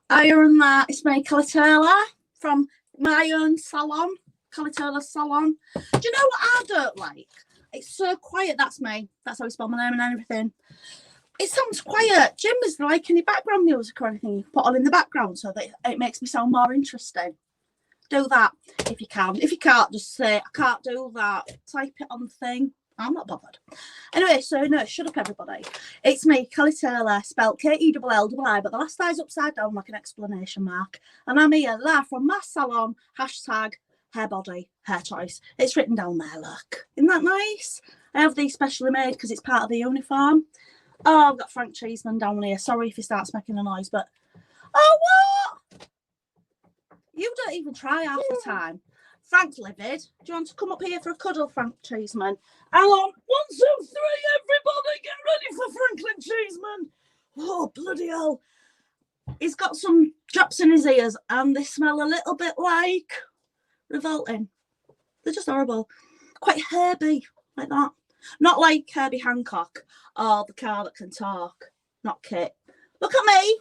Iron that. It's me, Kelli from my own salon, Kelli Salon. Do you know what I don't like? It's so quiet. That's me. That's how I spell my name and everything. It sounds quiet. Jim, is there like any background music or anything you can put on in the background so that it makes me sound more interesting? Do that if you can. If you can't, just say, I can't do that. Type it on the thing. I'm not bothered. Anyway, so no, shut up, everybody. It's me, Kelli, spelled Kelli, but the last I's upside down like an exclamation mark. And I'm here live from my salon, hashtag hair body, hair choice. It's written down there, look. Isn't that nice? I have these specially made because it's part of the uniform. Oh, I've got Frank Cheeseman down here. Sorry if he starts making a noise, but... Oh, what? You don't even try half the time. Frank's livid. Do you want to come up here for a cuddle, Frank Cheeseman? Hang on. 1, 2, 3, everybody get ready for Franklin Cheeseman. Oh, bloody hell. He's got some drops in his ears and they smell a little bit like revolting. They're just horrible. Quite herby, like that. Not like Herbie Hancock or the car that can talk. Not Kit. Look at me.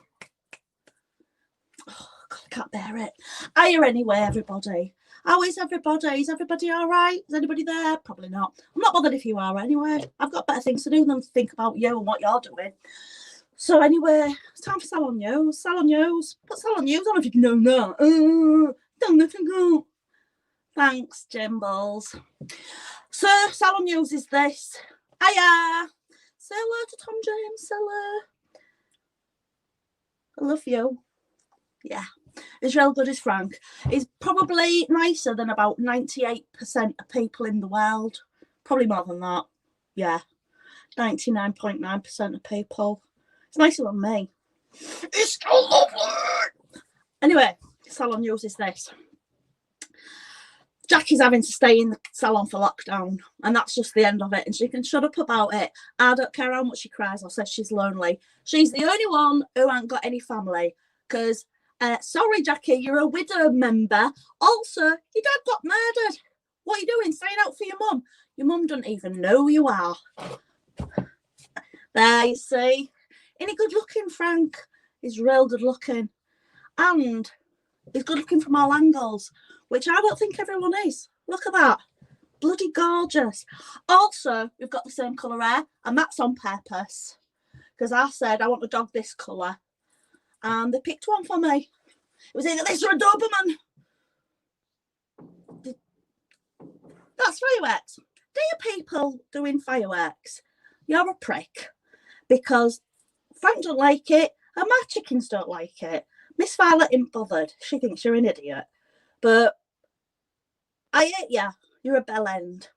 Oh, God, I can't bear it. Hiya anyway, everybody. How is everybody? Is everybody all right? Is anybody there? Probably not. I'm not bothered if you are anyway. I've got better things to do than to think about you and what you're doing. So anyway, it's time for Salon News. Salon News. Put Salon News on if you can do that. Don't let it go. Thanks, Jimbles. So Salon News is this. Hiya. Say hello to Tom James. Hello. I love you. Yeah. He's real good as Frank. He's probably nicer than about 98% of people in the world. Probably more than that. Yeah. 99.9% of people. It's nicer than me. It's so lovely. Anyway, Salon News is this. Jackie's having to stay in the salon for lockdown, and that's just the end of it. And she can shut up about it. I don't care how much she cries or says she's lonely. She's the only one who ain't got any family. Because, sorry, Jackie, you're a widow member. Also, your dad got murdered. What are you doing? Staying out for your mum? Your mum doesn't even know who you are. There, you see. Ain't he good looking, Frank? He's real good looking. And he's good looking from all angles, which I don't think everyone is. Look at that. Bloody gorgeous. Also, we've got the same colour hair, and that's on purpose. Because I said, I want a dog this colour. And they picked one for me. It was either this or a Doberman. That's fireworks. Do you people doing fireworks? You're a prick. Because Frank don't like it, and my chickens don't like it. Miss Violet ain't bothered. She thinks you're an idiot. But I hate you. You're a bell end.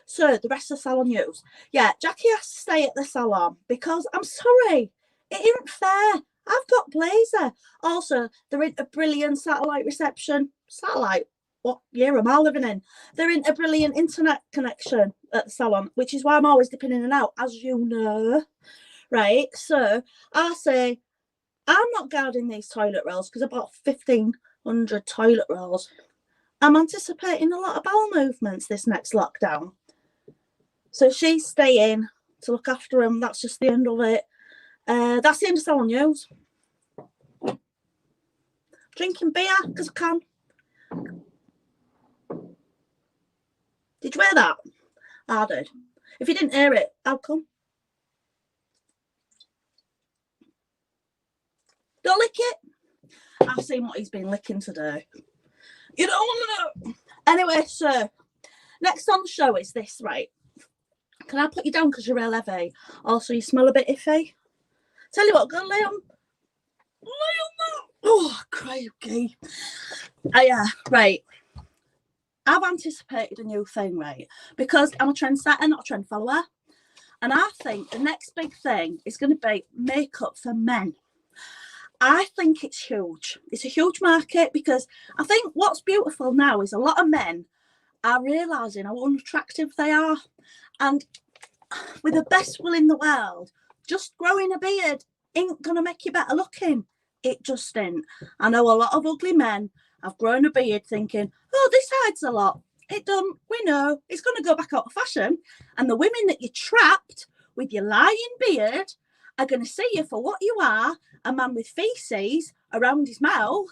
So, the rest of Salon News. Yeah, Jackie has to stay at the salon because, I'm sorry, it isn't fair. I've got Blazer. Also, they're in a brilliant satellite reception. Satellite? What year am I living in? They're in a brilliant internet connection at the salon, which is why I'm always dipping in and out, as you know. Right? So, I say, I'm not guarding these toilet rolls because I bought 1,500 toilet rolls. I'm anticipating a lot of bowel movements this next lockdown. So she's staying to look after him. That's just the end of it. That's the end of Salon News. Drinking beer because I can. Did you hear that? I did. If you didn't hear it, how come? Don't lick it. I've seen what he's been licking today. You don't want to know. Anyway, so next on the show is this, right? Can I put you down because you're real heavy? Also, you smell a bit iffy. Tell you what, go lay on. Lay on that. Oh, crikey. Yeah, right. I've anticipated a new thing, right? Because I'm a trendsetter, not a trend follower. And I think the next big thing is going to be makeup for men. I think it's huge. It's a huge market because I think what's beautiful now is a lot of men are realising how unattractive they are. And with the best will in the world, just growing a beard ain't going to make you better looking. It just ain't. I know a lot of ugly men have grown a beard thinking, oh, this hides a lot. It don't. We know. It's going to go back out of fashion. And the women that you trapped with your lying beard are going to see you for what you are, a man with faces around his mouth,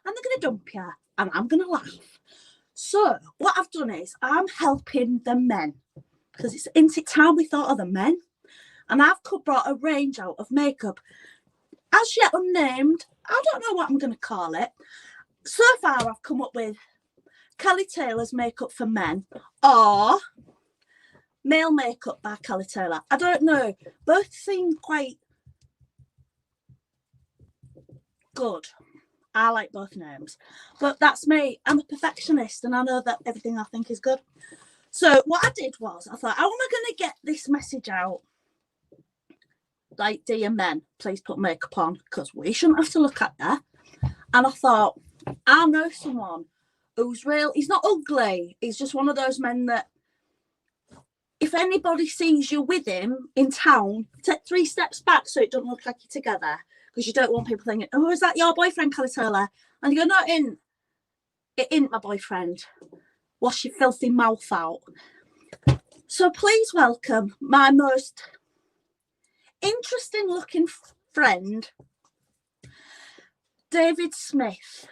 and they're going to dump you, and I'm going to laugh. So what I've done is I'm helping the men, because it's time we thought of the men, and I've brought a range out of makeup, as yet unnamed. I don't know what I'm going to call it. So far, I've come up with Kelli Taylor's makeup for men, or male makeup by Kelli Taylor. I don't know. Both seem quite good. I like both names, but that's me. I'm a perfectionist, and I know that everything I think is good. So what I did was, I thought, how am I going to get this message out? Like, dear men, please put makeup on, because we shouldn't have to look at that. And I thought, I know someone who's real. He's not ugly. He's just one of those men that, if anybody sees you with him in town, take 3 steps back so it doesn't look like you're together, because you don't want people thinking, oh, is that your boyfriend, Kelli Taylor? And you go, no, it ain't my boyfriend. Wash your filthy mouth out. So please welcome my most interesting looking friend, David Smith.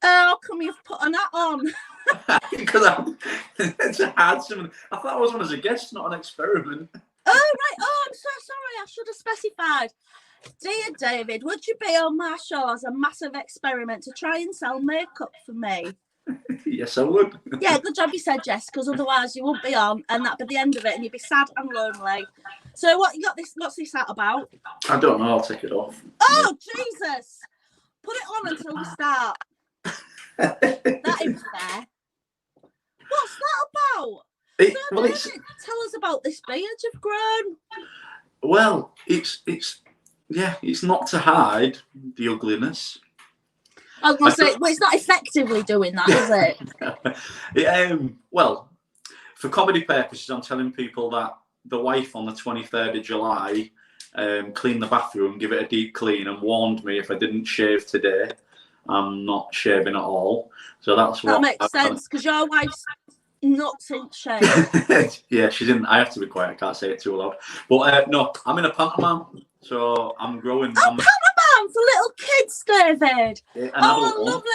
How come you've put an hat on? Because it's a hard something. I thought I was on as a guest, not an experiment. Oh, right. Oh, I'm so sorry. I should have specified. Dear David, would you be on my show as a massive experiment to try and sell makeup for me? Yes, I would. Yeah, good job you said yes, because otherwise you wouldn't be on, and that'd be the end of it, and you'd be sad and lonely. So what you got this? What's this hat about? I don't know. I'll take it off. Oh, Jesus! Put it on until we start. That ain't fair. What's that about? Tell us about this beard you've grown. Well, it's not to hide the ugliness. I was going to say, well, it's not effectively doing that, is it? Well, for comedy purposes, I'm telling people that the wife on the 23rd of July cleaned the bathroom, give it a deep clean, and warned me if I didn't shave today, I'm not shaving at all. So that's what... That makes sense, because your wife's not since shaved. Yeah, she didn't. I have to be quiet. I can't say it too loud. But no, I'm in a pantomime, so I'm growing. Oh, pantomime for little kids, David. Yeah, oh, lovely.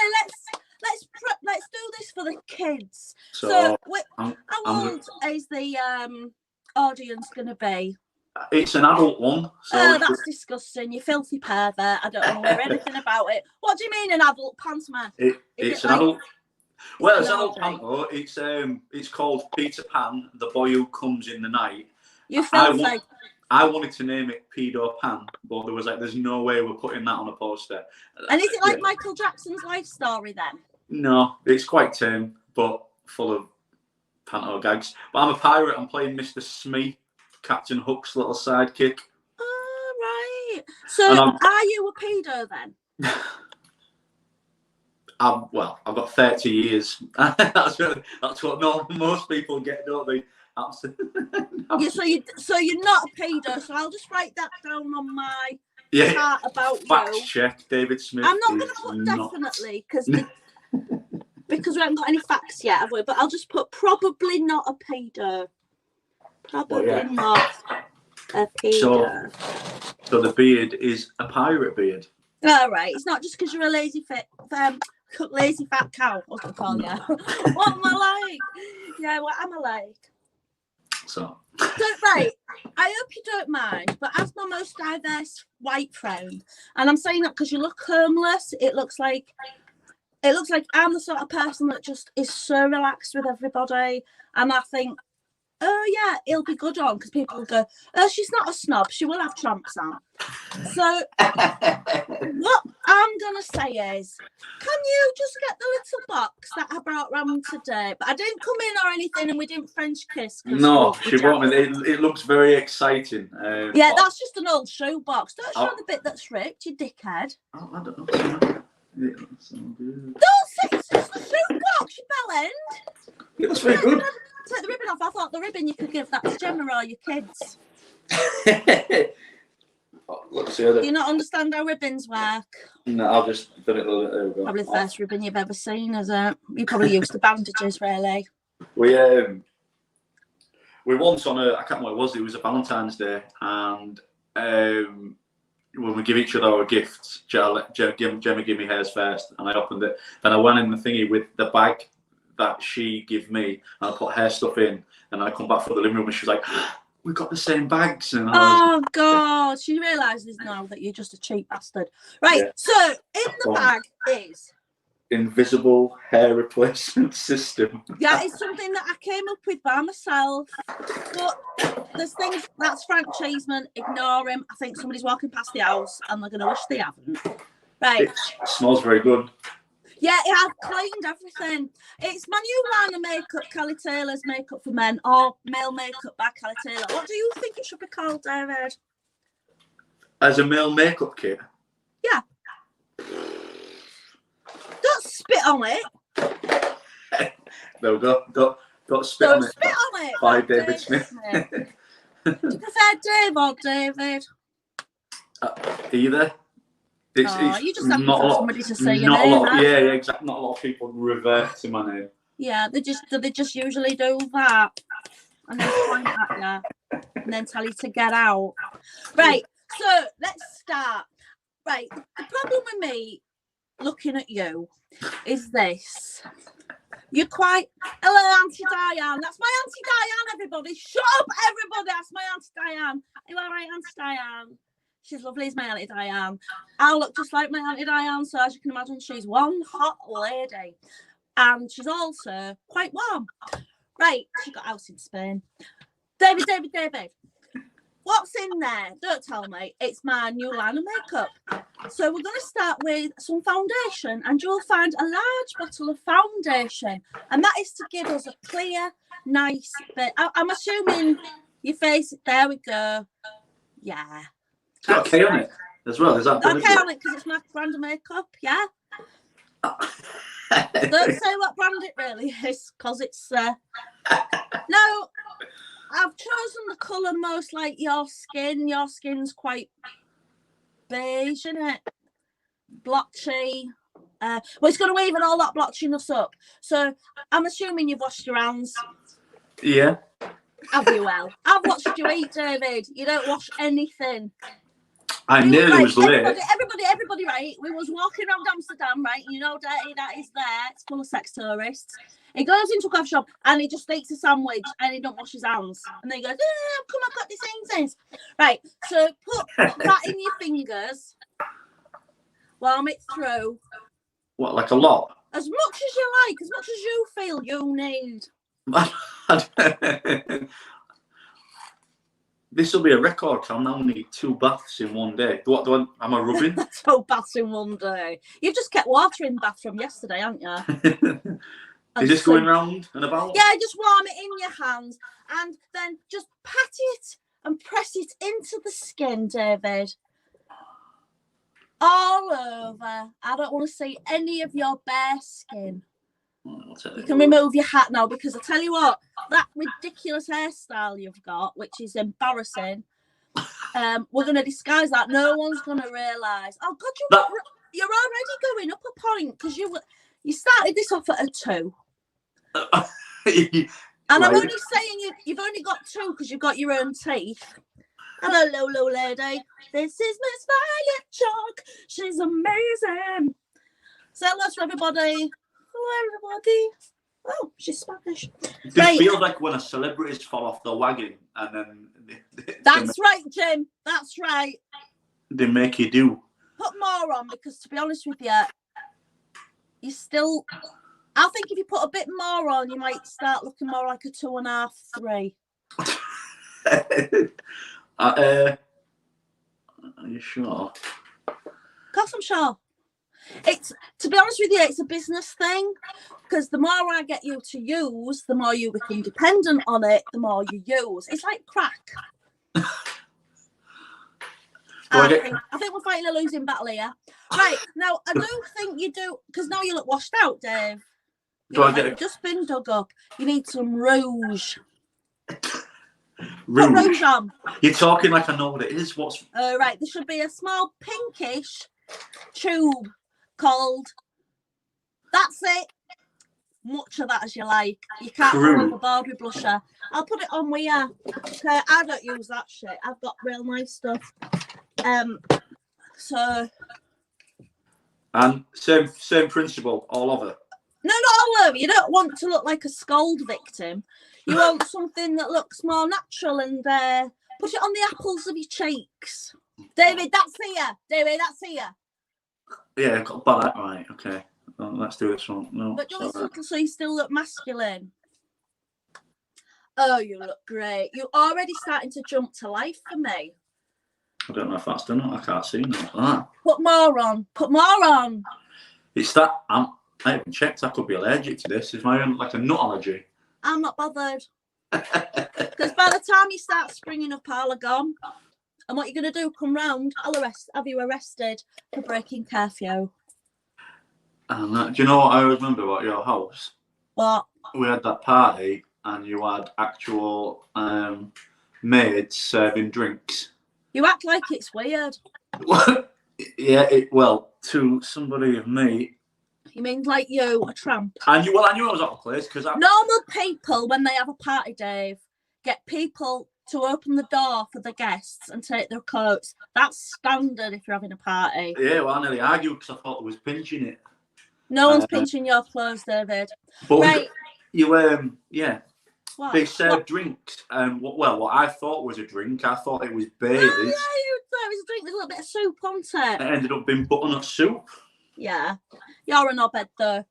Let's do this for the kids. So how old is the audience going to be? It's an adult one. So oh, that's disgusting. You filthy pervert. I don't want to hear anything about it. What do you mean an adult pantomime? It's an adult. Well, it's an adult panto. It's called Peter Pan, the boy who comes in the night. You filthy. I wanted to name it Pedo Pan, but there's no way we're putting that on a poster. And is it like Michael Jackson's life story then? No, it's quite tame, but full of panto gags. But I'm a pirate. I'm playing Mr. Smee, Captain Hook's little sidekick. Oh, right. So are you a pedo then? I've got 30 years. that's what most people get, don't they? Absolutely. Yeah, so you're not a pedo. So I'll just write that down on my chart about Fact you. check, David Smith. I'm not going to put definitely because we haven't got any facts yet, have we? But I'll just put probably not a pedo. Probably not a pedo. So the beard is a pirate beard. All right. It's not just because you're a lazy fat cow. I was going to call you. What am I like? Yeah, what am I like? So. I hope you don't mind, but as my most diverse white friend, and I'm saying that because you look homeless, it looks like I'm the sort of person that just is so relaxed with everybody, and I think, oh yeah, it'll be good on, because people will go, oh, she's not a snob, she will have tramps on. So what I'm gonna say is, can you just get the little box that I brought round today? But I didn't come in or anything, and we didn't French kiss. No, she brought me. It looks very exciting. Yeah, that's just an old shoe box. Don't show the bit that's ripped, you dickhead. Oh, I don't know. It looks so good. Don't say it's just a shoe box, you bell end. It looks very good. Take the ribbon off. I thought the ribbon you could give that to Gemma or your kids. Let's see. Do you not understand how ribbons work? No, I'll just put it. There we go. Probably the first ribbon you've ever seen, is it? You probably used the bandages, really. We once on I can't remember what it was. It was a Valentine's Day, and when we give each other our gifts, Gemma give me hers first, and I opened it. Then I went in the thingy with the bag that she gave me, and I put her stuff in, and I come back from the living room, and she was like, "We got the same bags." And oh God, she realises now that you're just a cheap bastard. Right, yeah. So in the bag is invisible hair replacement system. Yeah, it's something that I came up with by myself. But there's things that's Frank Cheeseman. Ignore him. I think somebody's walking past the house and they're going to wish they haven't. Right. It smells very good. Yeah, I've cleaned everything. It's my new line of makeup, Kelli Taylor's Makeup for Men, or Male Makeup by Kelli Taylor. What do you think it should be called, David? As a male makeup kit? Yeah. Don't spit on it. No, don't spit on it. Spit on it. By David Smith. Do you prefer Dave or David? Either. It's you just have not to a somebody to say your not name. A lot, yeah, exactly. Not a lot of people revert to my name. Yeah, they just usually do that, and then point at you, and then tell you to get out. Right. So let's start. Right. The problem with me looking at you is this. You're quite... Hello, Auntie Diane. That's my Auntie Diane, everybody. Shut up, everybody. That's my Auntie Diane. Are you all right, Auntie Diane? She's lovely as my Auntie Diane. I look just like my Auntie Diane, so as you can imagine, she's one hot lady. And she's also quite warm. Right, she got a house in Spain. David. What's in there? Don't tell me. It's my new line of makeup. So we're going to start with some foundation, and you'll find a large bottle of foundation, and that is to give us a clear, nice bit. I'm assuming your face. There we go. Yeah. It's got a K on it as well. Is that okay on it because it's my brand of makeup? Yeah. Don't say what brand it really is, because it's no. I've chosen the colour most like your skin. Your skin's quite beige, isn't it? Blotchy. Well, it's going to even all that blotchiness up. So I'm assuming you've washed your hands. Yeah. Have you? Well, I've watched you eat, David. You don't wash anything. I nearly was late. Everybody, right? We was walking around Amsterdam, right? You know, dirty that is there. It's full of sex tourists. He goes into a coffee shop and he just eats a sandwich and he don't wash his hands. And then he goes, come on, got these things. Right, so put that in your fingers. Warm it through. What, like a lot? As much as you like, as much as you feel you need. This will be a record, because I'll now need 2 baths in one day. Am I rubbing? 2 baths in one day. You've just kept water in the bath from yesterday, haven't you? Is this going round and about? Yeah, just warm it in your hands and then just pat it and press it into the skin, David. All over. I don't want to see any of your bare skin. You can remove your hat now, because I tell you what, that ridiculous hairstyle you've got, which is embarrassing, we're going to disguise that. No one's going to realise. Oh, God, you're already going up a point, because you started this off at a 2. And I'm only saying you've only got 2 because you've got your own teeth. Hello, Lolo lady. This is Miss Violet Chalk. She's amazing. Say hello to everybody. Hello, everybody. Oh, she's Spanish. It feels like when a celebrity's fall off the wagon and then... That's right, Jim. That's right. They make you do. Put more on, because to be honest with you, you still... I think if you put a bit more on, you might start looking more like a 2.5, 3. Are you sure? Of course I'm sure. To be honest with you, it's a business thing, because the more I get you to use, the more you become dependent on it, the more you use. It's like crack. I think we're fighting a losing battle here. Right, now I do think you do, because now you look washed out, Dave. You've just been dug up. You need some rouge. Rouge? Put rouge on. You're talking like I know what it is. What's... Right, there should be a small pinkish tube called... That's it. much of that as you like. You can't go overboard with blusher. I'll put it on with you. Okay, I don't use that shit. I've got real nice stuff. So. And same principle all over. No, not all over. You don't want to look like a scold victim. You want something that looks more natural and put it on the apples of your cheeks. David, that's here. David, that's here. Yeah, I've got that right. Okay, well, let's do this one. No, but do it subtle so you still look masculine. Oh, you look great. You're already starting to jump to life for me. I don't know if that's done it. I can't see that. Put more on. Put more on. It's that I haven't checked. I could be allergic to this. Is my own like a nut allergy? I'm not bothered. Because by the time you start springing up, I'll have gone. And what you're going to do, come round, I'll have you arrested for breaking curfew. And do you know what I always remember about your house? What? We had that party and you had actual maids serving drinks. You act like it's weird. Yeah, well, to somebody of me. You mean like you, a tramp? I knew I was out of place because normal people, when they have a party, Dave, get people to open the door for the guests and take their coats. That's standard if you're having a party. Yeah, well, I nearly argued because I thought I was pinching it. No one's pinching your clothes, David. But right. You, yeah. What? They served drinks. What I thought was a drink, I thought it was Baileys. Oh, yeah, you thought it was a drink with a little bit of soup on it. It ended up being butternut soup. Yeah. You're a knobhead, though.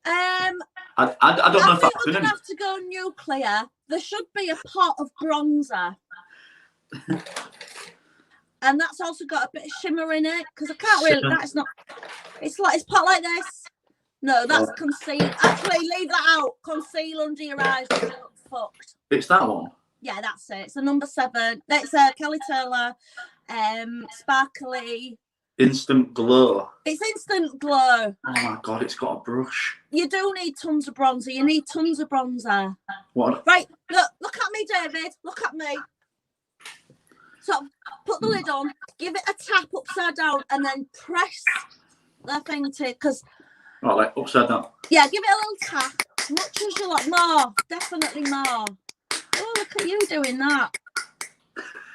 I don't know if that's we're going to have to go nuclear. There should be a pot of bronzer. And that's also got a bit of shimmer in it. Because I can't really... That's not... It's pot like this. No, that's conceal. Actually, leave that out. Conceal under your eyes. You look fucked. It's that one? Yeah, that's it. It's a number 7. It's Kelly Taylor. Sparkly... Instant glow. It's instant glow. Oh my god, it's got a brush. You do need tons of bronzer. You need tons of bronzer. What? Right, look at me, David. Look at me. So put the lid on, give it a tap upside down, and then press the thing to because. Oh, like upside down. Yeah, give it a little tap. Much as you like. More, definitely more. Oh, look at you doing that.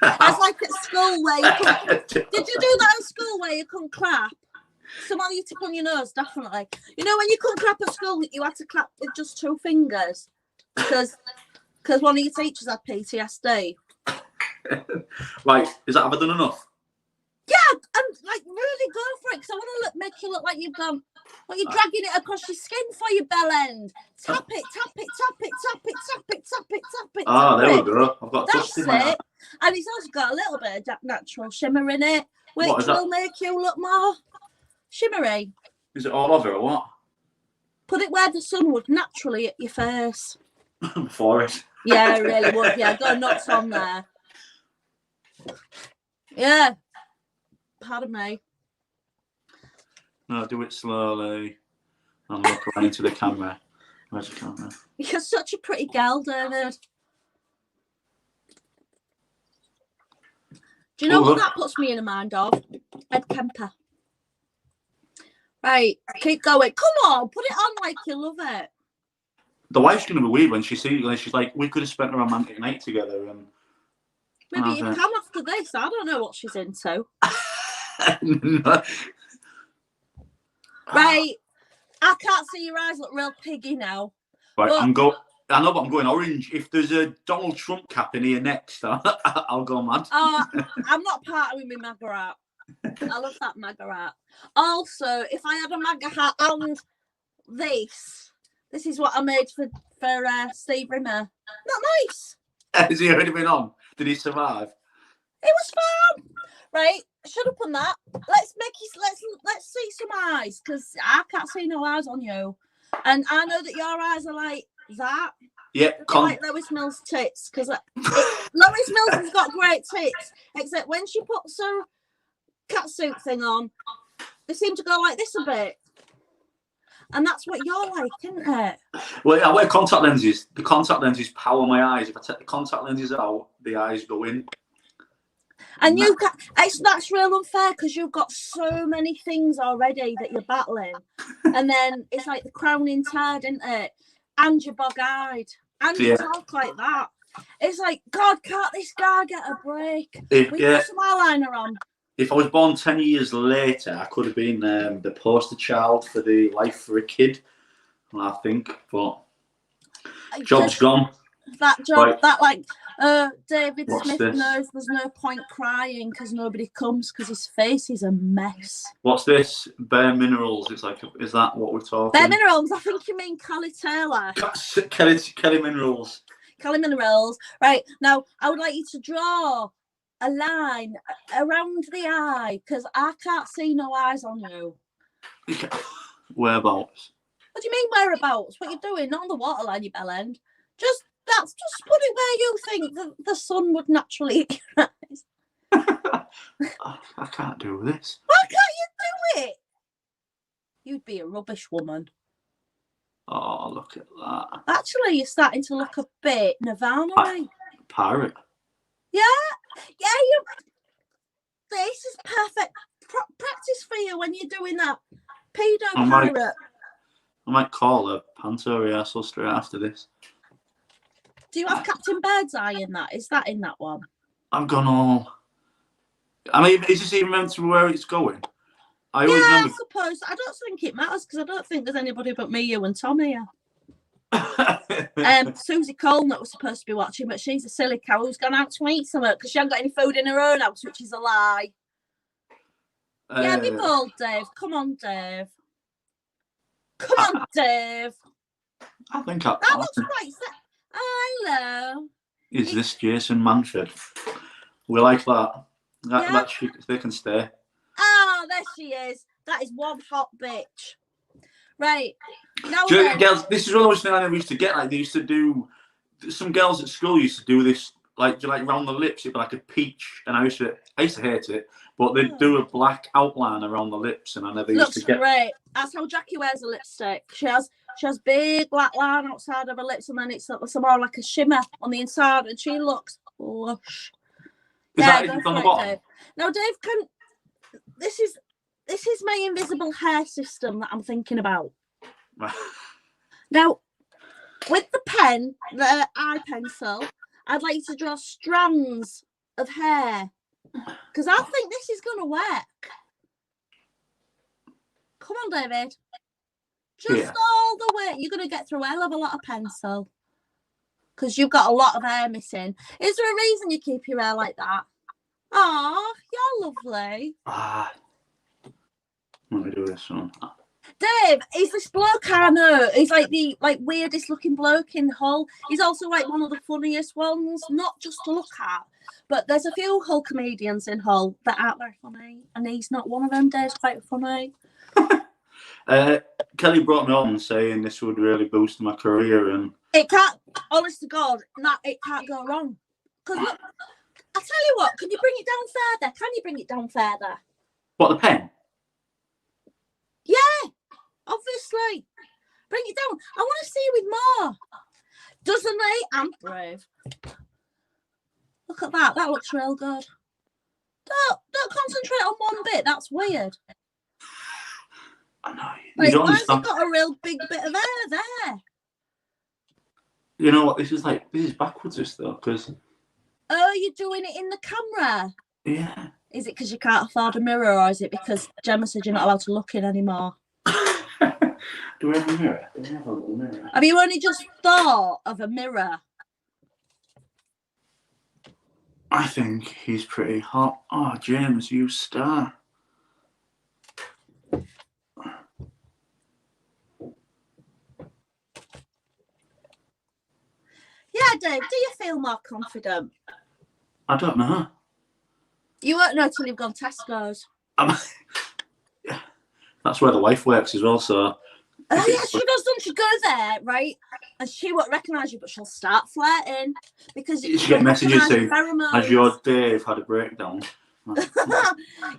It's like at school where you couldn't... Did you do that at school where you couldn't clap? Somebody you tip on your nose, definitely. You know when you couldn't clap at school, you had to clap with just 2 fingers because one of your teachers had PTSD. Right, have I done enough? Yeah, and like really go for it because I want to make you look like you've gone. Well, you're dragging it across your skin for your bell end. Tap it, tap it, tap it, tap it, tap it, tap it, tap it. Ah, there we go. I've got that's it. And it's also got a little bit of natural shimmer in it, which will make you look more shimmery. Is it all over or what? Put it where the sun would naturally hit your face. Before it. Yeah, it really would. Yeah, go nuts on there. Yeah. Pardon me. No, do it slowly and look right into the camera. Where's the camera? You're such a pretty girl, David. Do you know what that puts me in a mind of? Ed Kemper. Right, keep going. Come on, put it on like you love it. The wife's going to be weird when she sees it. She's like, we could have spent a romantic night together. And maybe you come after this. I don't know what she's into. No. Right, I can't see your eyes look real piggy now. Right, but... I know, but I'm going orange. If there's a Donald Trump cap in here next, I'll go mad. I'm not parting with my MAGA hat. I love that MAGA hat. Also, if I had a MAGA hat and this is what I made for Steve Rimmer. Not nice. Has he already been on? Did he survive? It was fun. Right, shut up on that. Let's see some eyes because I can't see no eyes on you, and I know that your eyes are like that. Yeah, like Lois Mills' tits because Lois Mills has got great tits, except when she puts her catsuit thing on, they seem to go like this a bit. And that's what you're like, isn't it? Well, I wear contact lenses. The contact lenses power my eyes. If I take the contact lenses out, the eyes go in. And you've got that's real unfair because you've got so many things already that you're battling, and then it's like the crowning tide, isn't it? And you're bog-eyed, and you talk like that. It's like, God, can't this guy get a break? We put some eyeliner on. If I was born 10 years later, I could have been the poster child for the life for a kid, I think. But job's gone. That job, right. that like David Smith knows there's no point crying because nobody comes because his face is a mess. What's this? Bare Minerals. It's like, is that what we're talking? Bare Minerals. I think you mean Kelli Taylor. Kelli Minerals. Kelli Minerals. Right now, I would like you to draw a line around the eye because I can't see no eyes on you. Whereabouts? What do you mean whereabouts? What you doing? Not on the waterline, you bell end. Just put it where you think the sun would naturally hit your eyes. I can't do this. Why can't you do it? You'd be a rubbish woman. Oh, look at that. Actually, you're starting to look a bit Nirvana-y. Pirate. Yeah, you. This is perfect practice for you when you're doing that. Pedo pirate. I might call a panto rehearsal straight after this. Do you have Captain Birdseye in that? Is that in that one? I've gone all. I mean, is this even meant to be where it's going? I suppose. I don't think it matters because I don't think there's anybody but me, you, and Tom here. Susie Colnett was supposed to be watching, but she's a silly cow who's gone out to eat something because she hasn't got any food in her own house, which is a lie. Yeah, be bold, Dave. Come on, Dave. Come on, Dave. I think that looks right. Hello. Is this Jason Manford? We like that. They can stay. Oh, there she is. That is one hot bitch. Right. Now girls, this is what I was saying I never used to get. Like they used to do. Some girls at school used to do this, like round the lips. It'd be like a peach, and I used to hate it. But they'd do a black outline around the lips, and I never used to get. Looks great. That's how Jackie wears a lipstick. She has big black line outside of her lips, and then it's somehow like a shimmer on the inside, and she looks lush. Is that on the bottom? Dave. Now, Dave, this is my invisible hair system that I'm thinking about. Now, with the pen, the eye pencil, I'd like you to draw strands of hair because I think this is going to work. Come on, David. Just all the way. You're going to get through a hell of a lot of pencil because you've got a lot of hair missing. Is there a reason you keep your hair like that? Aw, you're lovely. Let me do this one. Dave, he's this bloke I know. He's like the weirdest looking bloke in Hull. He's also like one of the funniest ones, not just to look at. But there's a few Hull comedians in Hull that aren't very funny, and he's not one of them. Dave's quite funny. Kelly brought me on saying this would really boost my career, and it can't. Honest to God, it can't go wrong. Because look, I tell you what, can you bring it down further? Can you bring it down further? What, the pen? Yeah, obviously. Bring it down. I want to see you with more. Doesn't he? I'm brave. Look at that. That looks real good. Don't concentrate on one bit. That's weird. I know. Why has he got a real big bit of hair there? You know what? This is backwards, this though, because. Oh, you're doing it in the camera? Yeah. Is it because you can't afford a mirror, or is it because Gemma said you're not allowed to look in anymore? Do we have a mirror? Do we have a little mirror? Have you only just thought of a mirror? I think he's pretty hot. Oh, James, you star. Yeah, Dave, do you feel more confident? I don't know. You won't know till you've gone Tesco's. Yeah, that's where the wife works as well, so. Oh, yeah, she does, doesn't she? Go there, right? And she won't recognise you, but she'll start flirting because you get messages saying, "Has your Dave had a breakdown?"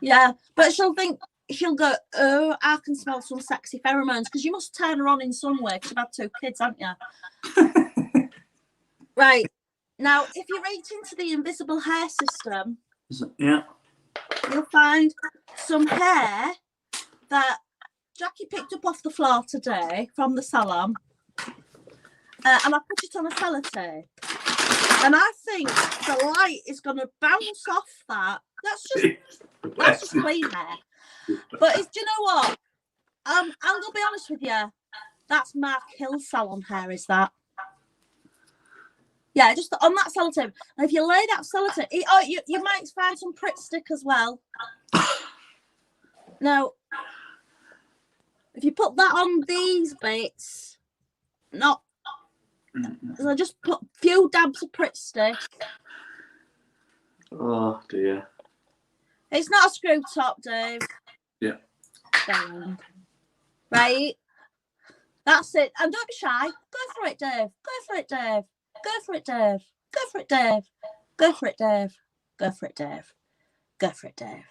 Yeah, but she'll go, "Oh, I can smell some sexy pheromones," because you must turn her on in some way because you've had 2 kids, haven't you? Right. Now, if you reach into the invisible hair system, Yeah. You'll find some hair that Jackie picked up off the floor today from the salon, and I put it on a sellotape. And I think the light is going to bounce off that. That's just clean hair. But do you know what? I'm going to be honest with you. That's Mark Hill's salon hair, is that? Yeah, just on that sellotape. And if you lay that sellotape, you might find some Pritt stick as well. Now, if you put that on these bits, I just put a few dabs of Pritt stick. Oh dear. It's not a screw top, Dave. Yeah. Down. Right. That's it. And don't be shy. Go for it, Dave. Go for it, Dave. Go for it, Dave. Go for it, Dave. Go for it, Dave. Go for it, Dave. Go for it, Dave.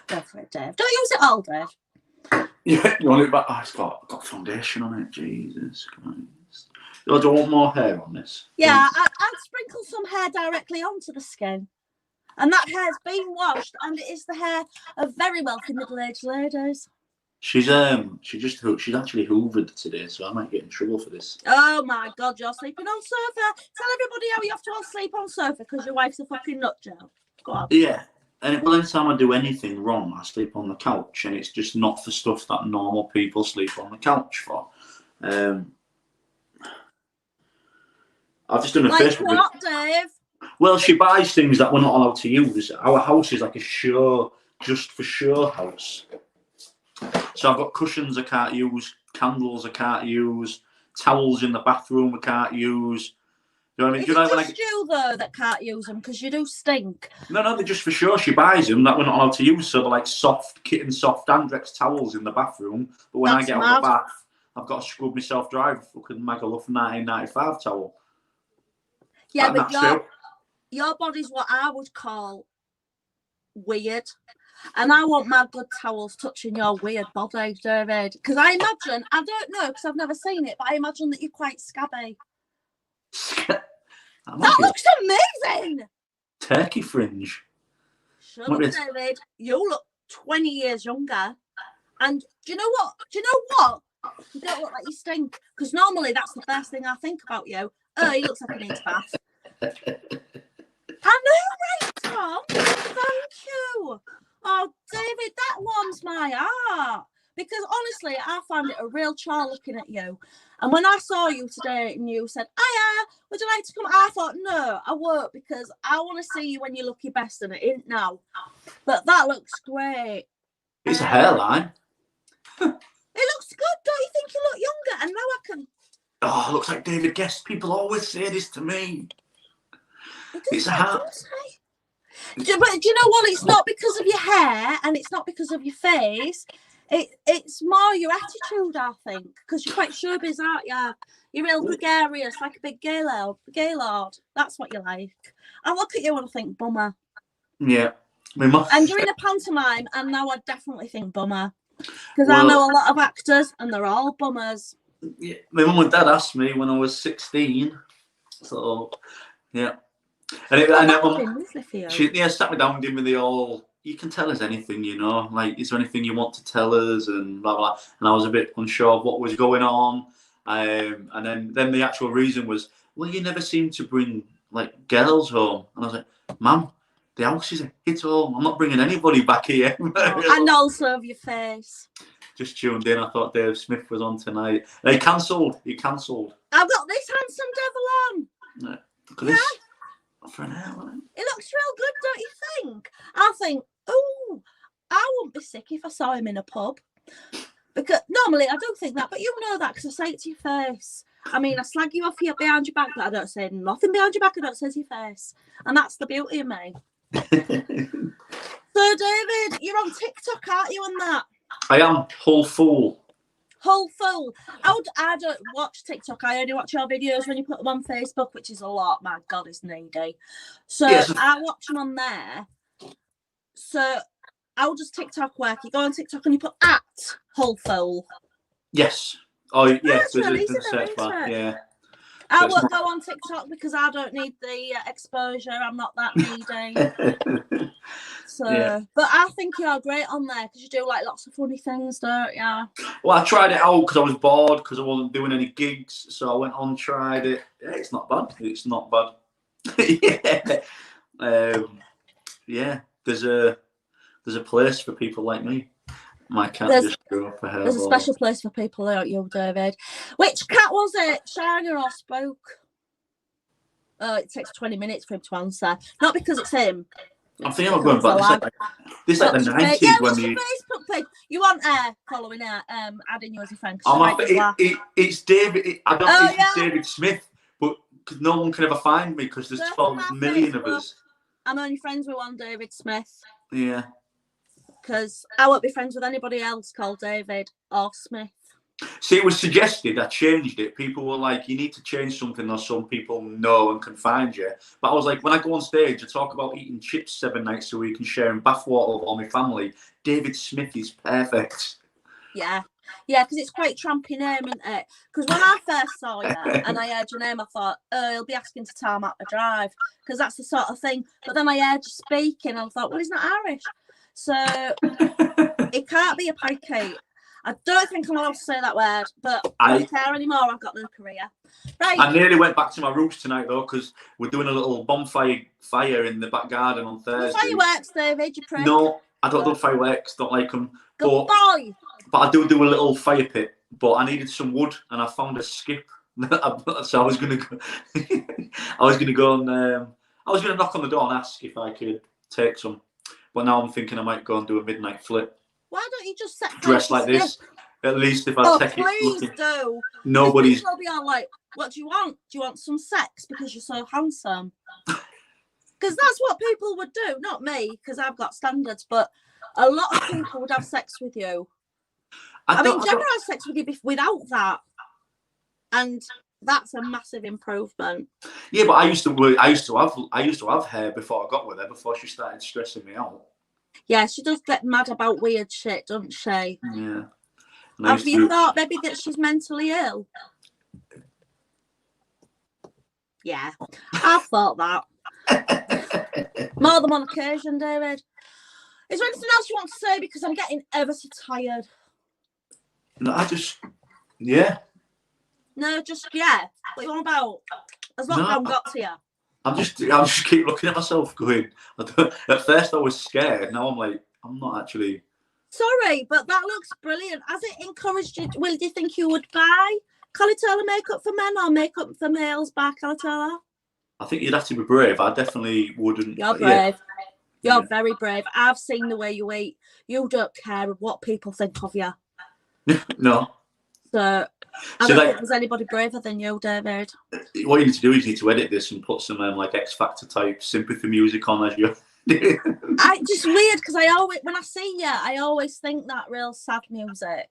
Go for it, Dave. Don't use it all, Dave. Yeah, you want it back? Oh, it's got foundation on it. Jesus Christ. Oh, do I want more hair on this? Yeah, I'd sprinkle some hair directly onto the skin. And that hair's been washed, and it is the hair of very wealthy middle-aged ladies. She's actually hoovered today, so I might get in trouble for this. Oh my God, you're sleeping on sofa. Tell everybody how you have to all sleep on sofa because your wife's a fucking nut job. Go on. Yeah, and every time I do anything wrong, I sleep on the couch, and it's just not for stuff that normal people sleep on the couch for. I've just done a Facebook. Like what, Dave? Well, she buys things that we're not allowed to use. Our house is like a show, just for show house. So I've got cushions I can't use, candles I can't use, towels in the bathroom I can't use. You know what I mean? It's just you though that can't use them because you do stink. No, they're just for sure. She buys them that we're not allowed to use. So they're like soft Andrex towels in the bathroom. But when I get out of the bath, I've got to scrub myself dry with fucking Magaluf 1995 towel. Yeah, but your body's what I would call weird. And I want my good towels touching your weird body, David. Because I don't know, because I've never seen it, but I imagine that you're quite scabby. That looks amazing! Turkey fringe. Shut up, David. You look 20 years younger. And do you know what? You don't look like you stink. Because normally that's the first thing I think about you. Oh, he looks like he needs a bath. I know, right, Tom? Thank you. Oh, David, that warms my heart. Because honestly, I found it a real chore looking at you. And when I saw you today and you said, hiya, would you like to come? I thought, no, I won't because I want to see you when you look your best and it ain't now. But that looks great. It's a hairline. It looks good. Don't you think you look younger? And now I can... Oh, it looks like David Guest. People always say this to me. It's a hat. But do you know what? It's not because of your hair and it's not because of your face. It's more your attitude, I think, because you're quite showbiz, aren't you? You're real gregarious, like a big gaylord. That's what you like. I look at you and I think bummer. Yeah. And you're in a pantomime, and now I definitely think bummer. Because I know a lot of actors, and they're all bummers. Yeah. My mum and dad asked me when I was 16. So, yeah. And she sat me down and gave me the all, you can tell us anything, you know, like, is there anything you want to tell us and blah, blah. And I was a bit unsure of what was going on. And then the actual reason was, well, you never seem to bring, like, girls home. And I was like, Mum, the house is a hit home. I'm not bringing anybody back here. And also of your face. Just tuned in. I thought Dave Smith was on tonight. He cancelled. I've got this handsome devil on. Look at this. For an hour. It looks real good, don't you think? I think, oh, I wouldn't be sick if I saw him in a pub. Because normally I don't think that, but you know that because I say it to your face. I mean, I slag you off here behind your back, but I don't say nothing behind your back. I don't say to your face. And that's the beauty of me. So, David, you're on TikTok, aren't you, and that? I am. Whole fool. I don't watch TikTok. I only watch your videos when you put them on Facebook, which is a lot. My God, it's needy. So yes. I watch them on there. So how does TikTok work? You go on TikTok and you put @wholefool. Yes. Oh, yes. There's a search bar. Yeah. I won't go on TikTok because I don't need the exposure. I'm not that needy. So, but I think you're great on there because you do like lots of funny things, don't you? Well, I tried it out because I was bored because I wasn't doing any gigs. So I went on, tried it. Yeah, it's not bad. It's not bad. Yeah. There's a place for people like me. My cat just grew up a hairball. There's a special place for people like you, David. Which cat was it? Shiner or Spoke? Oh, it takes 20 minutes for him to answer. Not because it's him. I'm thinking of going back. This like the 90s yeah, when what's your you... Facebook page? You want following adding you as a friend? It's David. I don't think it's David Smith, but because no one can ever find me because there's 12 million of us. I'm only friends with one David Smith. Yeah. Because I won't be friends with anybody else called David or Smith. See, it was suggested, I changed it. People were like, you need to change something or some people know and can find you. But I was like, when I go on stage, I talk about eating chips 7 nights a week and sharing bathwater with all my family. David Smith is perfect. Yeah. Yeah, because it's quite a trampy name, isn't it? Because when I first saw you and I heard your name, I thought, oh, he'll be asking to tarmac the drive. Because that's the sort of thing. But then I heard you speaking and I thought, well, he's not Irish. So it can't be a parakeet. I don't think I'm allowed to say that word, but I don't care anymore. I've got no career. Right. I nearly went back to my roots tonight, though, because we're doing a little bonfire in the back garden on Thursday. Fireworks, David, you prick. No, I don't do fireworks. Don't like them. Good boy. But I do a little fire pit. But I needed some wood, and I found a skip. So I was gonna go. I was gonna go and I was gonna knock on the door and ask if I could take some. But now I'm thinking I might go and do a midnight flip. Why don't you just set dress like this? At least if I take it. Please do. Nobody's. They'll be all like, "What do you want? Do you want some sex because you're so handsome?" Because that's what people would do. Not me, because I've got standards. But a lot of people would have sex with you. I mean, Gemma has sex with you without that, and that's a massive improvement. Yeah, but I used to have hair before I got with her. Before she started stressing me out. Yeah, she does get mad about weird shit, doesn't she? Yeah. Have you thought maybe that she's mentally ill? Yeah, I've thought that. More than one occasion, David. Is there anything else you want to say? Because I'm getting ever so tired. No, yeah. No, just, yeah. What you on about? Has lockdown got to you? I just keep looking at myself going, at first I was scared. Now I'm like, I'm not actually. Sorry, but that looks brilliant. Has it encouraged you? Will you think you would buy Calitella makeup for men or makeup for males by Calitella? I think you'd have to be brave. I definitely wouldn't. You're brave. Yeah. You're very brave. I've seen the way you eat. You don't care what people think of you. No. So I don't think there's anybody braver than you, David. What you need to do is you need to edit this and put some like X Factor type sympathy music on as you. I just weird because I always, when I see you, I always think that real sad music.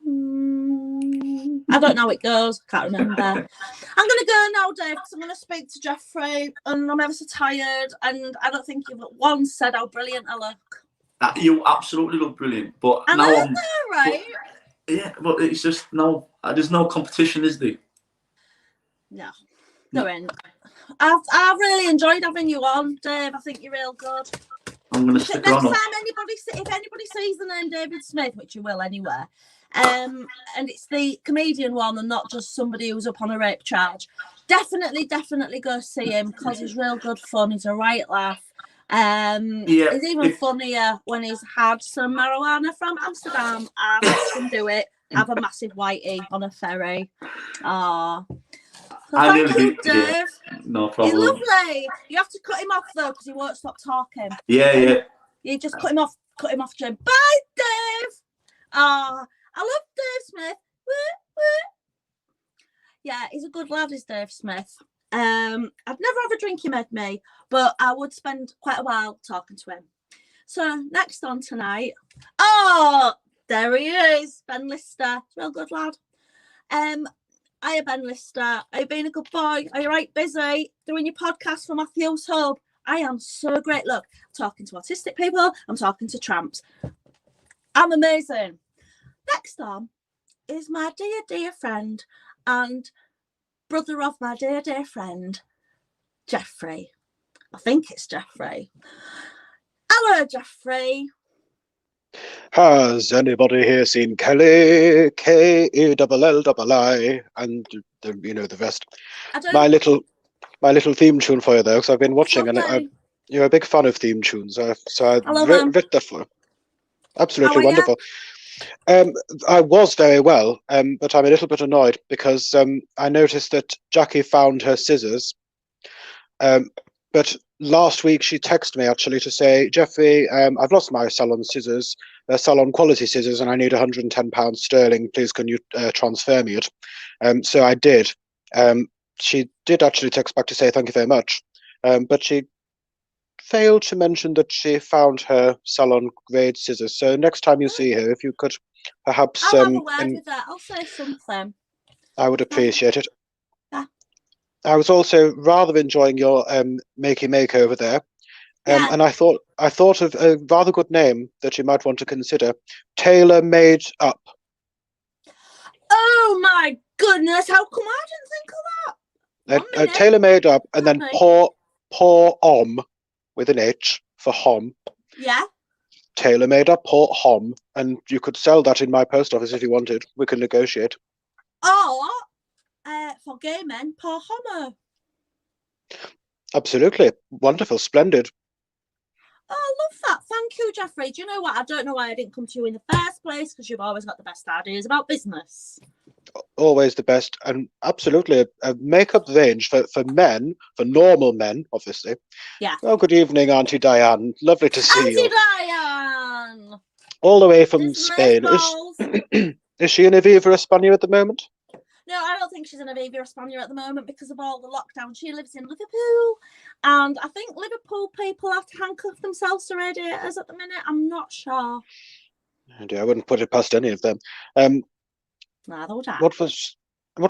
I don't know how it goes. I can't remember. I'm going to go now, Dave, because I'm going to speak to Jeffrey, and I'm ever so tired, and I don't think you've once said how brilliant I look. You absolutely look brilliant, but I now know, right? But it's just there's no competition, is there? No, there ain't. I've really enjoyed having you on, Dave. I think you're real good. I'm going to stick around. Next time if anybody sees the name David Smith, which you will anywhere, and it's the comedian one and not just somebody who's up on a rape charge, definitely go see him because he's real good fun. He's a right laugh. He's even funnier when he's had some marijuana from Amsterdam. I watched him do it. Have a massive whitey on a ferry. Thank you, Dave. No problem. He's lovely. You have to cut him off though because he won't stop talking. Yeah. You just cut him off, Jim. Bye, Dave. I love Dave Smith. Yeah, he's a good lad, is Dave Smith. I'd never have a drink he made me, but I would spend quite a while talking to him. So next on tonight, there he is, Ben Lister. Real good lad. Hiya, Ben Lister. Are you being a good boy? Are you right busy doing your podcast for Matthew's Hub? I am so great. Look, I'm talking to autistic people. I'm talking to tramps. I'm amazing. Next on is my dear friend and brother of my dear friend, Jeffrey. I think it's Jeffrey. Hello, Jeffrey. Has anybody here seen Kelly? Kelli, and the rest. I don't. My little theme tune for you though, because I've been watching, and you're a big fan of theme tunes, so I writ that for. Absolutely wonderful. I was very well, but I'm a little bit annoyed because I noticed that Jackie found her scissors. But last week she texted me actually to say, Jeffrey, I've lost my Salon scissors, Salon quality scissors, and I need £110 sterling. Please, can you transfer me it? So I did. She did actually text back to say thank you very much, but she failed to mention that she found her Salon grade scissors. So next time you see her, if you could perhaps... I'll have a word with her. I'll say something. I would appreciate it. I was also rather enjoying your makey makeover there, and I thought of a rather good name that you might want to consider: Tailor Made Up. Oh my goodness! How come I didn't think of that? Tailor Made Up, and then pour with an H for hom. Yeah. Tailor Made Up, pour hom, and you could sell that in my post office if you wanted. We can negotiate. Or for gay men, pour homo. Absolutely. Wonderful. Splendid. Oh, I love that. Thank you, Jeffrey. Do you know what? I don't know why I didn't come to you in the first place, because you've always got the best ideas about business. Always the best. And absolutely a makeup range for men, for normal men, obviously. Yeah. Oh, good evening, Auntie Diane. Lovely to see you. Auntie Diane! All the way from Spain. Is she in Aviva Espana at the moment? No, I don't think she's in Aviva Espana at the moment because of all the lockdown. She lives in Liverpool, and I think Liverpool people have to handcuff themselves to radiators at the minute. I'm not sure. I wouldn't put it past any of them. Neither would I. What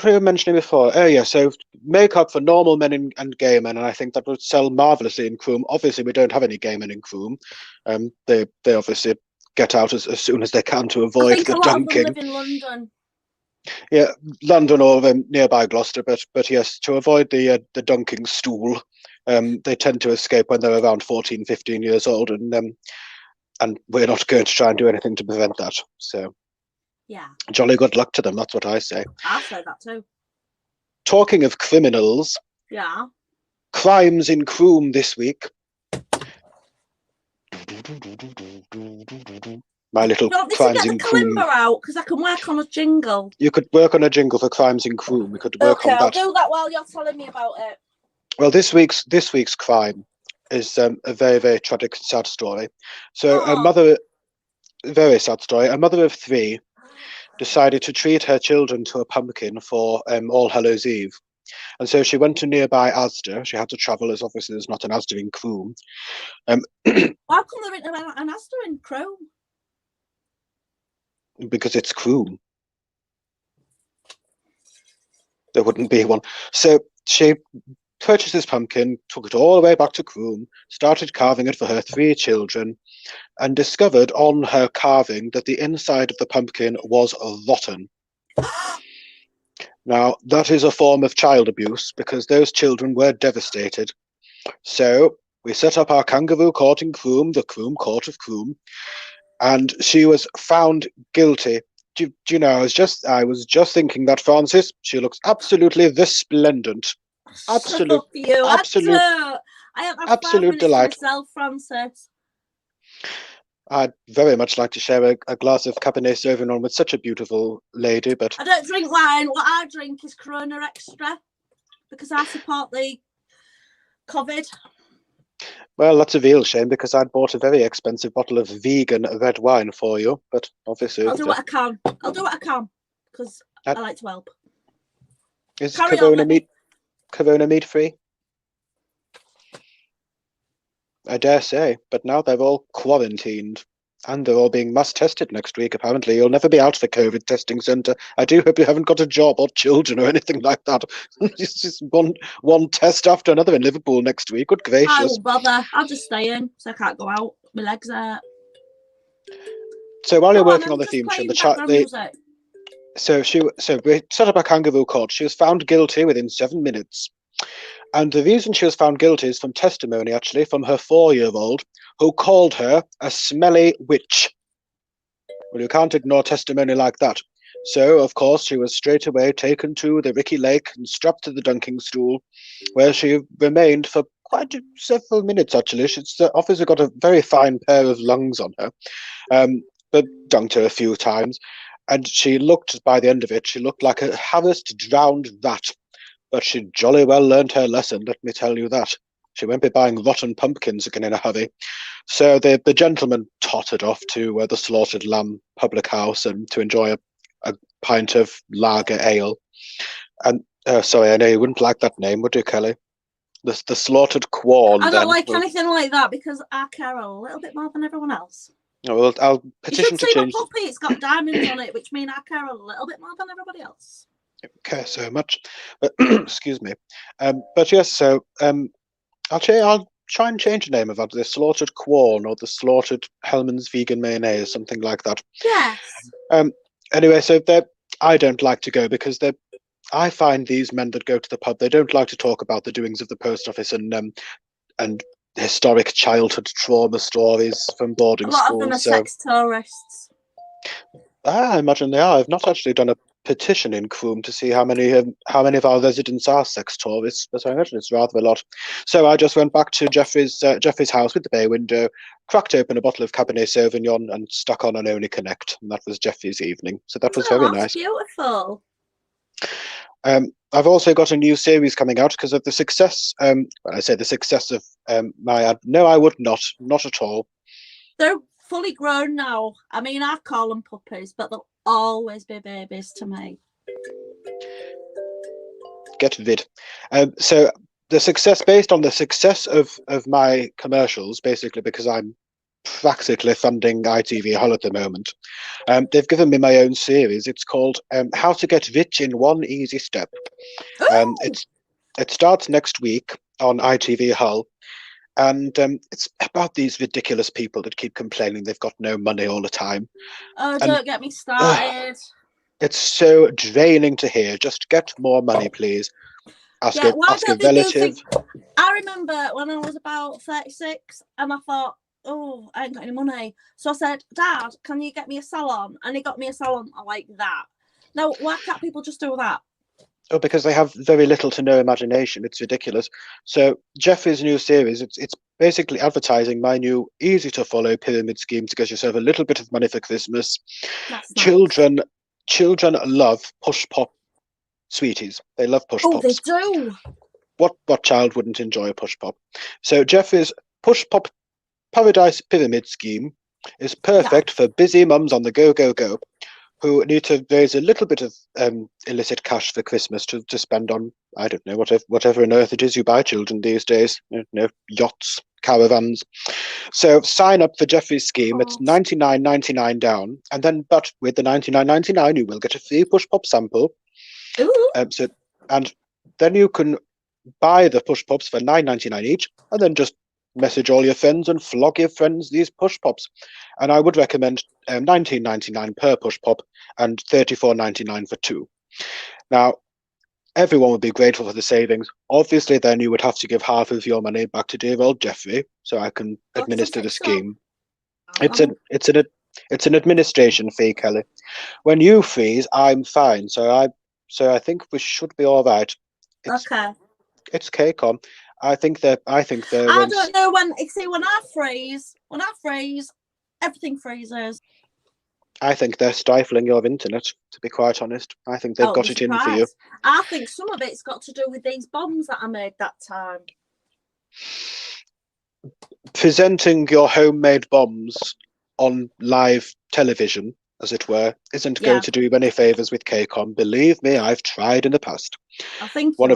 were you mentioning before? Oh yeah, so makeup for normal men and gay men, and I think that would sell marvelously in Croom. Obviously, we don't have any gay men in Croom. They obviously get out as soon as they can to avoid the dunking. I think a lot of them live in London. Yeah, London or nearby Gloucester, but yes, to avoid the dunking stool, they tend to escape when they're around 14, 15 years old, and we're not going to try and do anything to prevent that. So, yeah, jolly good luck to them. That's what I say. I'll say that too. Talking of criminals, yeah, crimes in Croom this week. My little crimes in Croom. Out because I can work on a jingle. You could work on a jingle for crimes in Croom. We could work on that. I'll do that while you're telling me about it. Well, this week's crime is a very, very tragic, sad story. So very sad story. A mother of 3 decided to treat her children to a pumpkin for All Hallows Eve. And so she went to nearby Asda. She had to travel, as obviously there's not an Asda in Croom. Why come there isn't an Asda in Croom? Because it's Croom. There wouldn't be one. So she purchased this pumpkin, took it all the way back to Croom, started carving it for her 3 children, and discovered on her carving that the inside of the pumpkin was rotten. Now, that is a form of child abuse because those children were devastated. So we set up our kangaroo court in Croom, the Croom Court of Croom, and she was found guilty. Do you know, I was just thinking that, Francis, she looks absolutely resplendent. Absolute delight. Myself, Francis. I'd very much like to share a glass of Cabernet Sauvignon with such a beautiful lady, but I don't drink wine. What I drink is Corona Extra because I support the COVID. Well, that's a real shame because I'd bought a very expensive bottle of vegan red wine for you, but obviously I'll do what I can. Because I like to help. Is Corona meat free? I dare say, but now they're all quarantined and they're all being mass tested next week. Apparently, you'll never be out of the COVID testing centre. I do hope you haven't got a job or children or anything like that. It's just one test after another in Liverpool next week. Good gracious! I won't bother. I'll just stay in, so I can't go out. My legs hurt. So while you're working on the theme tune, so we set up a kangaroo court. She was found guilty within 7 minutes. And the reason she was found guilty is from testimony, actually, from her 4-year-old, who called her a smelly witch. Well, you can't ignore testimony like that. So, of course, she was straight away taken to the Ricky Lake and strapped to the dunking stool, where she remained for several minutes, actually. The officer got a very fine pair of lungs on her, but dunked her a few times. And she looked, by the end of it, she looked like a harassed, drowned rat. But she jolly well learned her lesson, let me tell you that. She won't be buying rotten pumpkins again in a hurry. So the gentleman tottered off to the Slaughtered Lamb public house and to enjoy a pint of lager ale. And sorry, I know you wouldn't like that name, would you, Kelly? The Slaughtered Quorn. I don't like anything like that because I care a little bit more than everyone else. Oh, well, I'll petition to change. You should see my puppy. It's got diamonds on it, which mean I care a little bit more than everybody else. Care so much, but excuse me. But yes, so I'll try and change the name of that. The Slaughtered Quorn or the Slaughtered Hellman's Vegan Mayonnaise, something like that. Yes. Anyway, so I don't like to go because I find these men that go to the pub, they don't like to talk about the doings of the post office and historic childhood trauma stories from boarding schools. A lot of them are sex tourists. I imagine they are. I've not actually done a petition in Croom to see how many of our residents are sex tourists, but I imagine it's rather a lot. So I just went back to Jeffrey's house with the bay window, cracked open a bottle of Cabernet Sauvignon, and stuck on an Only Connect, and that was Jeffrey's evening. So that was very nice. Beautiful. I've also got a new series coming out because of the success. When I say the success of my ad, no, I would not at all. They're fully grown now. I mean, I call them puppies, but they'll always be babies to me. Get vid. So the success, based on the success of my commercials, basically because I'm practically funding ITV Hull at the moment, they've given me my own series. It's called How to Get Rich in One Easy Step. It starts next week on ITV Hull. And it's about these ridiculous people that keep complaining they've got no money all the time. Oh, don't get me started. It's so draining to hear. Just get more money, please. Ask a relative. I remember when I was about 36 and I thought, oh, I ain't got any money. So I said, Dad, can you get me a salon? And he got me a salon like that. Now, why can't people just do that? Oh, because they have very little to no imagination. It's ridiculous. So Jeffrey's new series, it's basically advertising my new easy-to-follow pyramid scheme to get yourself a little bit of money for Christmas. That's nice. Children love push pop sweeties. They love push pops. Oh, they do. What child wouldn't enjoy a push pop? So Jeffrey's push pop paradise pyramid scheme is perfect for busy mums on the go who need to raise a little bit of illicit cash for Christmas to spend on, I don't know, whatever on earth it is you buy children these days, yachts, caravans. So sign up for Jeffrey's scheme. It's $99.99 down, and then but with the $99.99 you will get a free push pop sample. And then you can buy the push pops for $9.99 each, and then just message all your friends and flog your friends these push pops. And I would recommend $19.99 per push pop and $34.99 for 2. Now, everyone would be grateful for the savings. Obviously, then you would have to give half of your money back to dear old Jeffrey, so I can administer the scheme. It's an administration fee, Kelly. When you freeze, I'm fine. So I think we should be all right. It's cake on. I think they're. I don't know when. See, when I freeze, everything freezes. I think they're stifling your internet. To be quite honest, I think they've got it in for you. I think some of it's got to do with these bombs that I made that time. Presenting your homemade bombs on live television, as it were, isn't going to do you any favours with KCOM. Believe me, I've tried in the past. I think one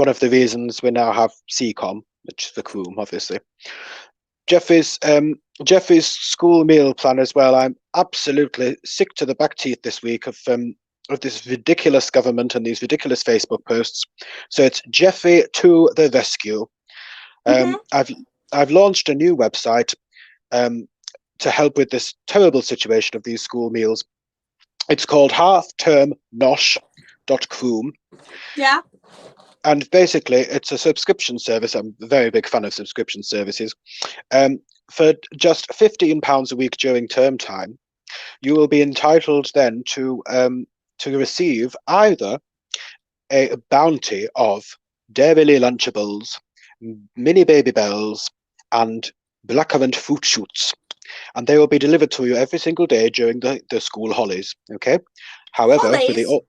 of the reasons we now have CCOM, which is the Croom, obviously. Jeffrey's school meal plan as well. I'm absolutely sick to the back teeth this week of this ridiculous government and these ridiculous Facebook posts. So it's Jeffrey to the rescue. I've launched a new website to help with this terrible situation of these school meals. It's called halftermnosh.croom. Yeah. And basically, it's a subscription service. I'm a very big fan of subscription services. For just £15 a week during term time, you will be entitled then to receive either a bounty of Dairy Lunchables, mini Baby Bells, and blackcurrant fruit shoots, and they will be delivered to you every single day during the school holidays. Okay. However, Holidays? for the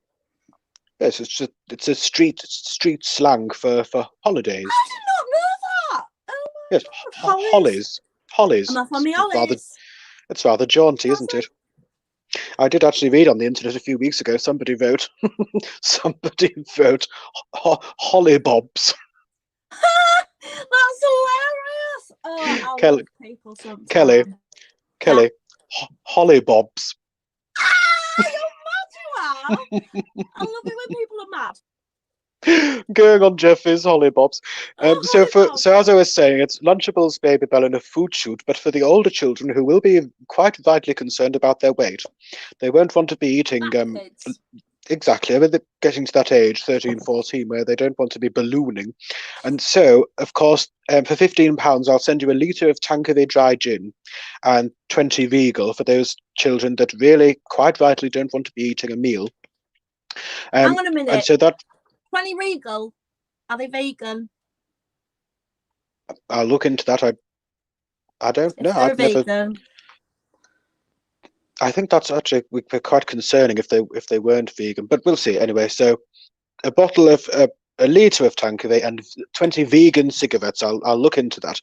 yes, it's a street slang for holidays. I did not know that. Oh my Yes, God. hollies. I'm off on my It's rather jaunty, isn't it? I did actually read on the internet a few weeks ago. Somebody wrote hollybobs. That's hilarious. Oh, I love people sometimes. Kelli, hollybobs. You're mad, you are. I love it when people are mad. Going on Jeffy's hollybobs. So as I was saying, it's Lunchables, Baby Bell, and a food shoot. But for the older children who will be quite rightly concerned about their weight, they won't want to be eating. Exactly. I mean, they're getting to that age, 13, 14, where they don't want to be ballooning. And so, of course, for £15, I'll send you a litre of Tanqueray dry gin and 20 Regal for those children that really, quite rightly, don't want to be eating a meal. Hang on a minute. And so that 20 Regal, are they vegan? I'll look into that. I don't know. I've never. Vegan. I think that's actually quite concerning if they weren't vegan, but we'll see anyway. So, a bottle of a litre of Tanqueray and 20 vegan cigarettes. I'll look into that,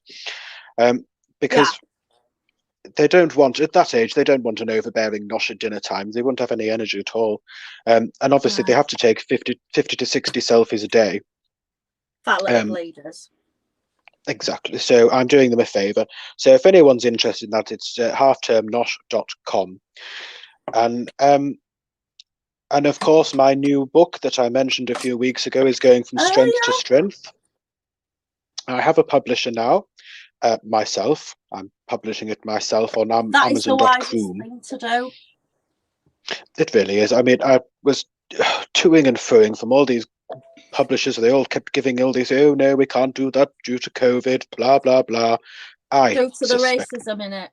because they don't want, at that age, they don't want an overbearing nosh at dinner time. They won't have any energy at all, and obviously they have to take 50 to 60 selfies a day. Fat little leaders. Exactly. So I'm doing them a favour. So if anyone's interested in that, it's halftermnosh.com. And of course, my new book that I mentioned a few weeks ago is going from strength to strength. I have a publisher now, myself. I'm publishing it myself on Amazon.com. That is the wisest thing to do. It really is. I mean, I was toing and froing from all these publishers. They all kept giving all these, oh no, we can't do that due to COVID, blah blah blah. Due to the racism in it.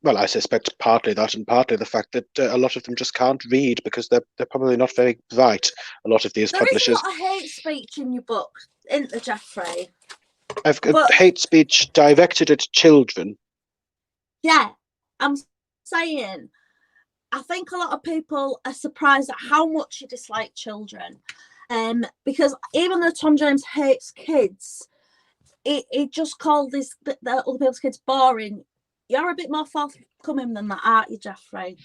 Well, I suspect partly that, and partly the fact that a lot of them just can't read because they're probably not very bright. A lot of these publishers. There is a lot of hate speech in your book, isn't there, Jeffrey? I've got hate speech directed at children. Yeah, I'm saying, I think a lot of people are surprised at how much you dislike children. Because even though Tom James hates kids, it just called the other people's kids boring. You're a bit more forthcoming than that, aren't you, Jeffrey?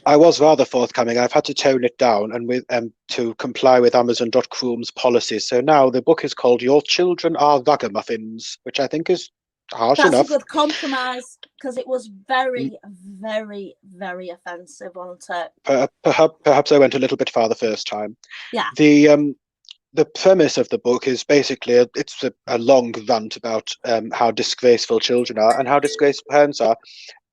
I was rather forthcoming. I've had to tone it down and with to comply with Amazon.com's policies. So now the book is called Your Children Are Ragamuffins, which I think is harsh enough. That's a good compromise, because it was very, very, very offensive, wasn't it? Perhaps I went a little bit far the first time. Yeah. The premise of the book is basically it's a long rant about how disgraceful children are and how disgraceful parents are,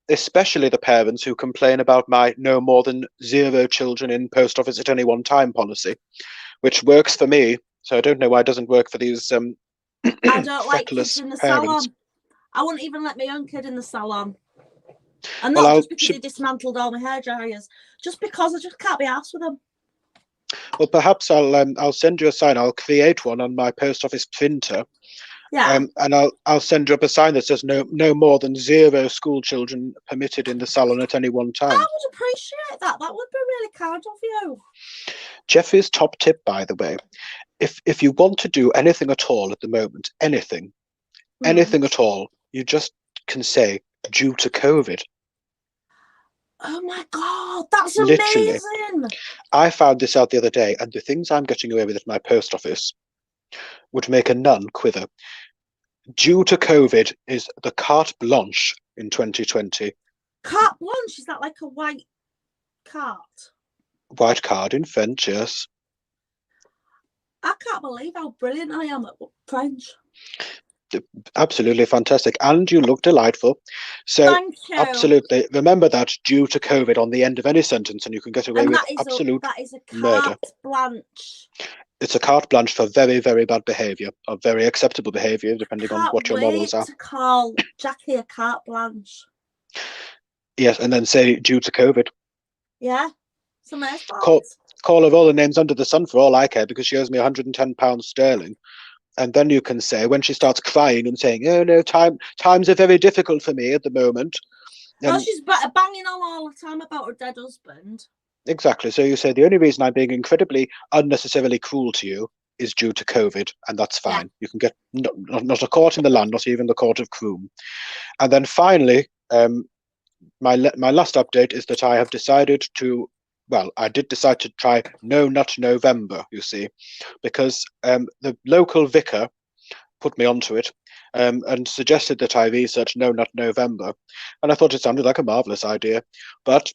especially the parents who complain about my no more than 0 children in post office at any one time policy, which works for me. So I don't know why it doesn't work for these I don't like kids in the parents. salon. I wouldn't even let my own kid in the salon. And not just because he dismantled all my hairdryers, just because I just can't be arsed with them. Well, perhaps I'll send you a sign. I'll create one on my post office printer. Yeah. And I'll send you up a sign that says no more than 0 school children permitted in the salon at any one time. I would appreciate that. That would be really kind of you. Jeffrey's top tip, by the way, if you want to do anything at all at the moment, anything at all, you just can say due to COVID. Oh my God, that's Literally. amazing. I found this out the other day, and the things I'm getting away with at my post office would make a nun quiver. Due to COVID is the carte blanche in 2020. Carte blanche? Is that like a white cart? White card in French, yes. I can't believe how brilliant I am at French. Absolutely fantastic, and you look delightful. So thank you. Absolutely remember that due to COVID on the end of any sentence, and you can get away with absolute that is a murder. carte blanche. it's a carte blanche for very, very bad behaviour, or very acceptable behaviour, depending on what your morals are. To call Jackie a carte blanche. Yes, and then say due to COVID. Yeah, some fault. Call her all the names under the sun for all I care, because she owes me £110 sterling. And then you can say, when she starts crying and saying, "Oh no, times are very difficult for me at the moment." Well, she's banging on all the time about her dead husband. Exactly. So you say the only reason I'm being incredibly unnecessarily cruel to you is due to COVID, and that's fine. Yeah. You can get not a court in the land, not even the court of Croom. And then finally, my last update is that I have decided to. Well, I did decide to try No Nut November, you see, because the local vicar put me onto it and suggested that I research No Nut November. And I thought it sounded like a marvellous idea. But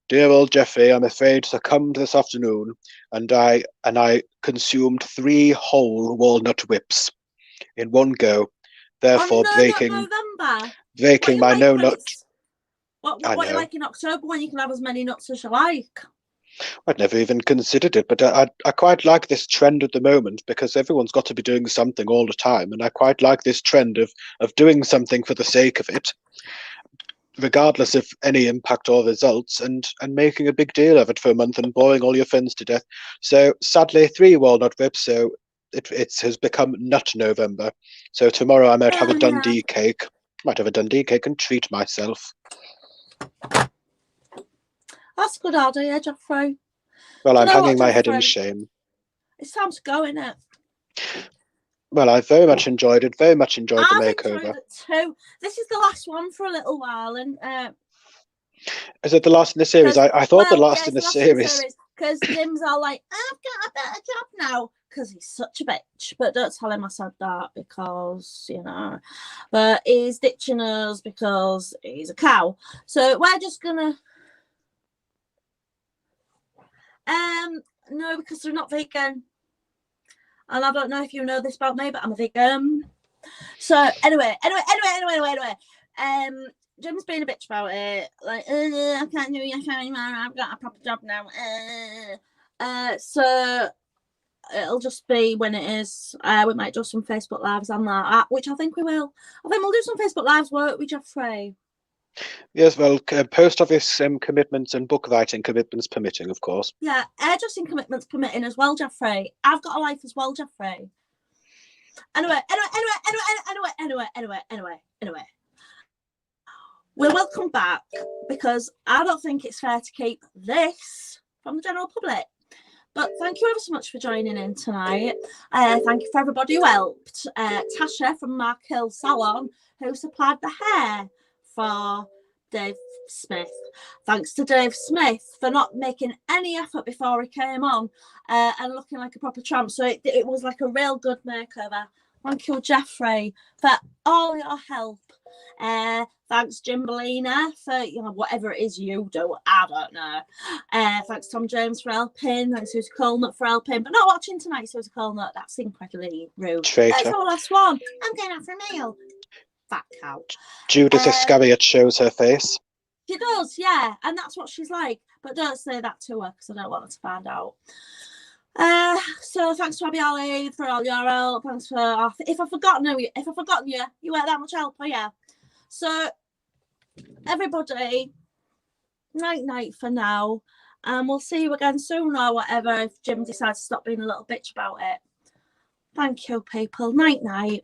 dear old Jeffrey, I'm afraid, succumbed this afternoon, and I consumed 3 whole walnut whips in one go, therefore breaking my No Nut. What you like in October, when you can have as many nuts as you like? I'd never even considered it, but I quite like this trend at the moment, because everyone's got to be doing something all the time, and I quite like this trend of doing something for the sake of it, regardless of any impact or results, and making a big deal of it for a month and boring all your friends to death. So sadly, 3 walnut whips, so it has become Nut November. So tomorrow I might have a Dundee cake. Might have a Dundee cake and treat myself. That's a good idea, Jeffrey. Well, I'm hanging my head in shame. It's time to go, isn't it? Well, I very much enjoyed it. Very much enjoyed the makeover. Enjoyed it too. This is the last one for a little while, and is it the last in the series? I thought the last in the series. Because Jim's all like, "I've got a better job now," because he's such a bitch. But don't tell him I said that, because But he's ditching us because he's a cow. So we're just gonna. No, because they're not vegan. And I don't know if you know this about me, but I'm a vegan. So anyway. Jim's being a bitch about it. Like, I can't do it anymore. I've got a proper job now. So it'll just be when it is. We might do some Facebook Lives on that, which I think we will. I think we'll do some Facebook Lives work with Jeffrey. Yes, well, post office commitments and book writing commitments permitting, of course. Yeah, hairdressing commitments permitting as well, Jeffrey. I've got a life as well, Jeffrey. Anyway. We will come back, because I don't think it's fair to keep this from the general public. But thank you ever so much for joining in tonight. Thank you for everybody who helped. Tasha from Mark Hill Salon, who supplied the hair for Dave Smith. Thanks to Dave Smith for not making any effort before he came on and looking like a proper tramp. So it was like a real good makeover. Thank you, Jeffrey, for all your help. Thanks, Jimbalina, for whatever it is you do. I don't know. Thanks, Tom James, for helping. Thanks, Susie Colnut, for helping. But not watching tonight, Susie Colnut. That's incredibly rude. Traitor. That's our last one. I'm going out for a meal. Fat cow. Judas Iscariot shows her face. She does, yeah, and that's what she's like. But don't say that to her, because I don't want her to find out. So thanks to Abby Ali for all your help. Thanks for if I've forgotten you, you weren't that much help, are you? So everybody, night for now, and we'll see you again soon or whatever if Jim decides to stop being a little bitch about it. Thank you, people. Night.